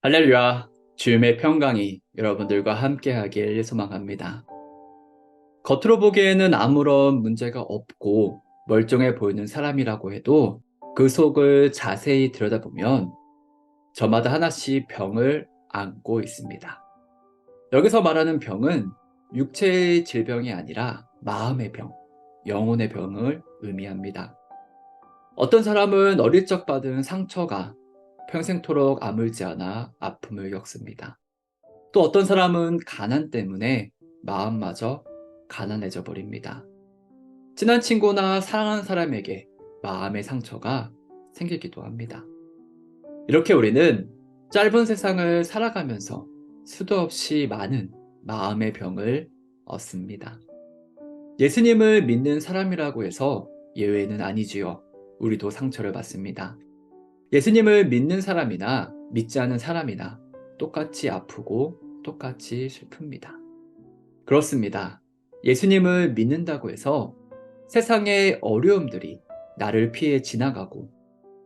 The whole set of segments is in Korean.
할렐루야, 주님의 평강이 여러분들과 함께하길 소망합니다. 겉으로 보기에는 아무런 문제가 없고 멀쩡해 보이는 사람이라고 해도 그 속을 자세히 들여다보면 저마다 하나씩 병을 안고 있습니다. 여기서 말하는 병은 육체의 질병이 아니라 마음의 병, 영혼의 병을 의미합니다. 어떤 사람은 어릴 적 받은 상처가 평생토록 아물지 않아 아픔을 겪습니다. 또 어떤 사람은 가난 때문에 마음마저 가난해져 버립니다. 친한 친구나 사랑하는 사람에게 마음의 상처가 생기기도 합니다. 이렇게 우리는 짧은 세상을 살아가면서 수도 없이 많은 마음의 병을 얻습니다. 예수님을 믿는 사람이라고 해서 예외는 아니지요. 우리도 상처를 받습니다. 예수님을 믿는 사람이나 믿지 않은 사람이나 똑같이 아프고 똑같이 슬픕니다. 그렇습니다. 예수님을 믿는다고 해서 세상의 어려움들이 나를 피해 지나가고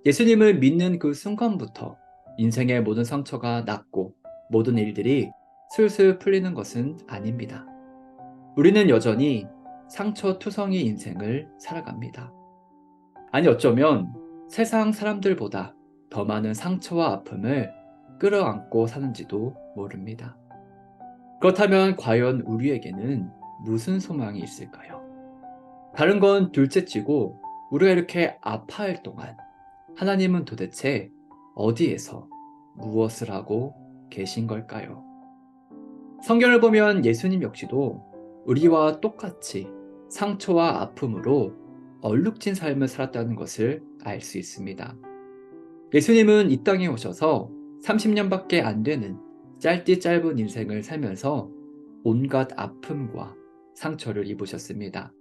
예수님을 믿는 그 순간부터 인생의 모든 상처가 낫고 모든 일들이 슬슬 풀리는 것은 아닙니다. 우리는 여전히 상처투성이 인생을 살아갑니다. 아니 어쩌면 세상 사람들보다 더 많은 상처와 아픔을 끌어안고 사는지도 모릅니다. 그렇다면 과연 우리에게는 무슨 소망이 있을까요? 다른 건 둘째치고 우리가 이렇게 아파할 동안 하나님은 도대체 어디에서 무엇을 하고 계신 걸까요? 성경을 보면 예수님 역시도 우리와 똑같이 상처와 아픔으로 얼룩진 삶을 살았다는 것을 알 수 있습니다. 예수님은 이 땅에 오셔서 30년밖에 안 되는 짧디 짧은 인생을 살면서 온갖 아픔과 상처를 입으셨습니다.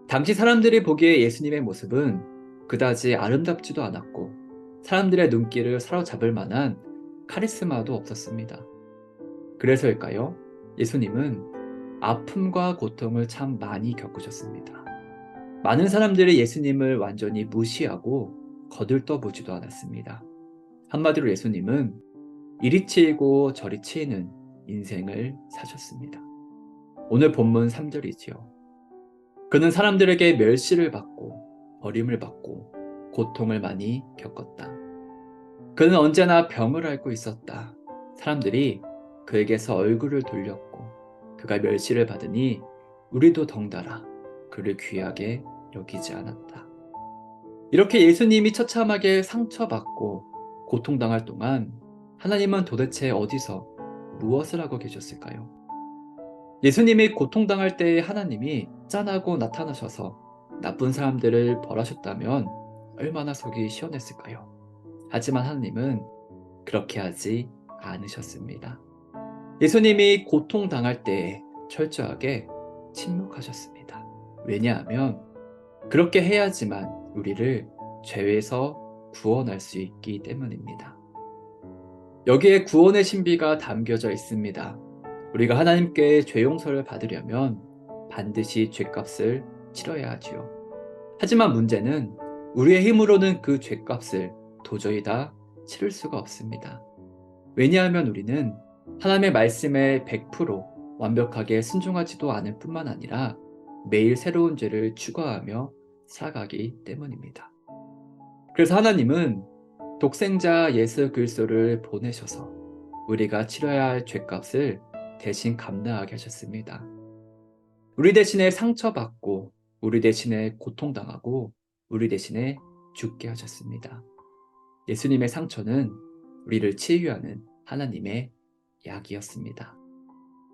당시 사람들이 보기에 예수님의 모습은 그다지 아름답지도 않았고 사람들의 눈길을 사로잡을 만한 카리스마도 없었습니다. 그래서일까요? 예수님은 아픔과 고통을 참 많이 겪으셨습니다. 많은 사람들이 예수님을 완전히 무시하고 거들떠보지도 않았습니다. 한마디로 예수님은 이리 치이고 저리 치이는 인생을 사셨습니다. 오늘 본문 3절이지요. 그는 사람들에게 멸시를 받고 버림을 받고 고통을 많이 겪었다. 그는 언제나 병을 앓고 있었다. 사람들이 그에게서 얼굴을 돌렸고 그가 멸시를 받으니 우리도 덩달아 그를 귀하게 여기지 않았다. 이렇게 예수님이 처참하게 상처받고 고통당할 동안 하나님은 도대체 어디서 무엇을 하고 계셨을까요? 예수님이 고통당할 때에 하나님이 짠하고 나타나셔서 나쁜 사람들을 벌하셨다면 얼마나 속이 시원했을까요? 하지만 하나님은 그렇게 하지 않으셨습니다. 예수님이 고통당할 때에 철저하게 침묵하셨습니다. 왜냐하면 그렇게 해야지만 우리를 죄에서 구원할 수 있기 때문입니다. 여기에 구원의 신비가 담겨져 있습니다. 우리가 하나님께 죄 용서를 받으려면 반드시 죄값을 치러야 하지요. 하지만 문제는 우리의 힘으로는 그 죄값을 도저히 다 치를 수가 없습니다. 왜냐하면 우리는 하나님의 말씀에 100% 완벽하게 순종하지도 않을 뿐만 아니라 매일 새로운 죄를 추가하며 살아가기 때문입니다. 그래서 하나님은 독생자 예수 그리스도를 보내셔서 우리가 치러야 할 죄값을 대신 감당하게 하셨습니다. 우리 대신에 상처받고 우리 대신에 고통당하고 우리 대신에 죽게 하셨습니다. 예수님의 상처는 우리를 치유하는 하나님의 약이었습니다.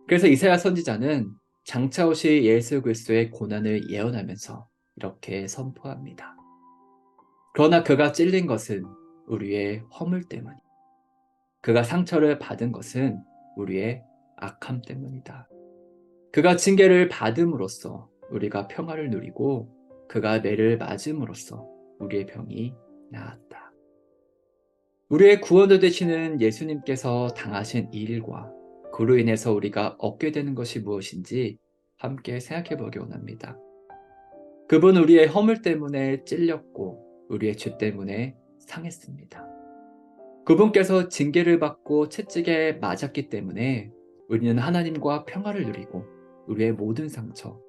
그래서 이사야 선지자는 장차 오실 예수 그리스도의 고난을 예언하면서 이렇게 선포합니다. 그러나 그가 찔린 것은 우리의 허물 때문이, 그가 상처를 받은 것은 우리의 악함 때문이다. 그가 징계를 받음으로써 우리가 평화를 누리고 그가 매를 맞음으로써 우리의 병이 나았다. 우리의 구원을 되시는 예수님께서 당하신 이 일과 그로 인해서 우리가 얻게 되는 것이 무엇인지 함께 생각해 보기 원합니다. 그분 우리의 허물 때문에 찔렸고 우리의 죄 때문에 상했습니다. 그분께서 징계를 받고 채찍에 맞았기 때문에 우리는 하나님과 평화를 누리고 우리의 모든 상처,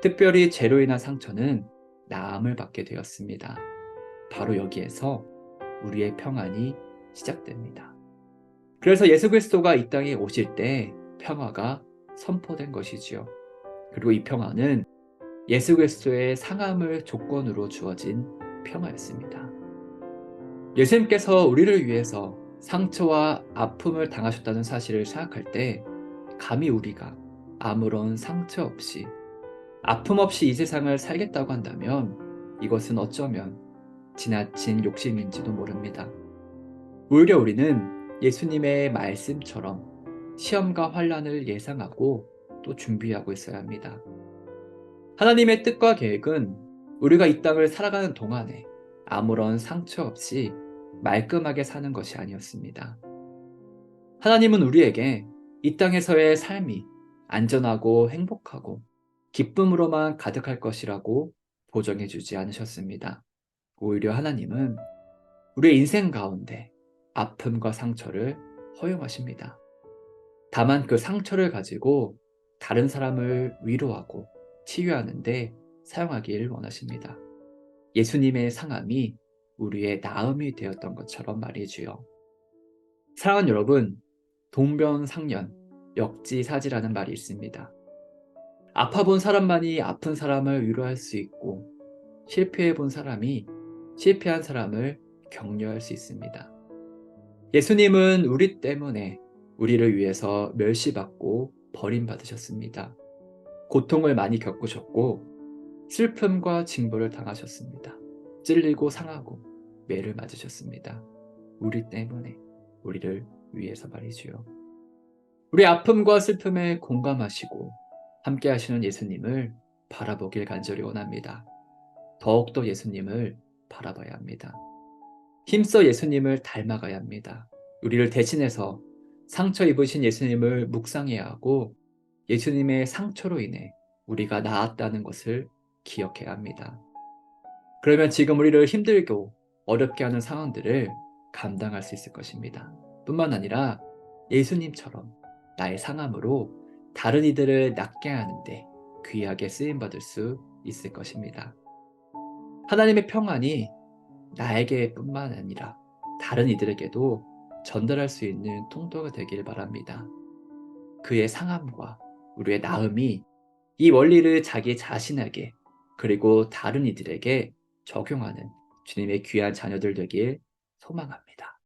특별히 죄로 인한 상처는 나음을 받게 되었습니다. 바로 여기에서 우리의 평안이 시작됩니다. 그래서 예수 그리스도가 이 땅에 오실 때 평화가 선포된 것이지요. 그리고 이 평화는 예수 그리스도의 상함을 조건으로 주어진 평화였습니다. 예수님께서 우리를 위해서 상처와 아픔을 당하셨다는 사실을 생각할 때 감히 우리가 아무런 상처 없이 아픔 없이 이 세상을 살겠다고 한다면 이것은 어쩌면 지나친 욕심인지도 모릅니다. 오히려 우리는 예수님의 말씀처럼 시험과 환난을 예상하고 또 준비하고 있어야 합니다. 하나님의 뜻과 계획은 우리가 이 땅을 살아가는 동안에 아무런 상처 없이 말끔하게 사는 것이 아니었습니다. 하나님은 우리에게 이 땅에서의 삶이 안전하고 행복하고 기쁨으로만 가득할 것이라고 보장해 주지 않으셨습니다. 오히려 하나님은 우리의 인생 가운데 아픔과 상처를 허용하십니다. 다만 그 상처를 가지고 다른 사람을 위로하고 치유하는 데 사용하길 원하십니다. 예수님의 상함이 우리의 나음이 되었던 것처럼 말이지요. 사랑하는 여러분, 동병상련, 역지사지라는 말이 있습니다. 아파본 사람만이 아픈 사람을 위로할 수 있고 실패해본 사람이 실패한 사람을 격려할 수 있습니다. 예수님은 우리 때문에 우리를 위해서 멸시받고 버림받으셨습니다. 고통을 많이 겪으셨고 슬픔과 징벌을 당하셨습니다. 찔리고 상하고 매를 맞으셨습니다. 우리 때문에, 우리를 위해서 말이지요. 우리 아픔과 슬픔에 공감하시고 함께 하시는 예수님을 바라보길 간절히 원합니다. 더욱더 예수님을 바라봐야 합니다. 힘써 예수님을 닮아가야 합니다. 우리를 대신해서 상처 입으신 예수님을 묵상해야 하고 예수님의 상처로 인해 우리가 나았다는 것을 기억해야 합니다. 그러면 지금 우리를 힘들고 어렵게 하는 상황들을 감당할 수 있을 것입니다. 뿐만 아니라 예수님처럼 나의 상함으로 다른 이들을 낫게 하는데 귀하게 쓰임받을 수 있을 것입니다. 하나님의 평안이 나에게뿐만 아니라 다른 이들에게도 전달할 수 있는 통로가 되길 바랍니다. 그의 상함과 우리의 나음이 이 원리를 자기 자신에게 그리고 다른 이들에게 적용하는 주님의 귀한 자녀들 되길 소망합니다.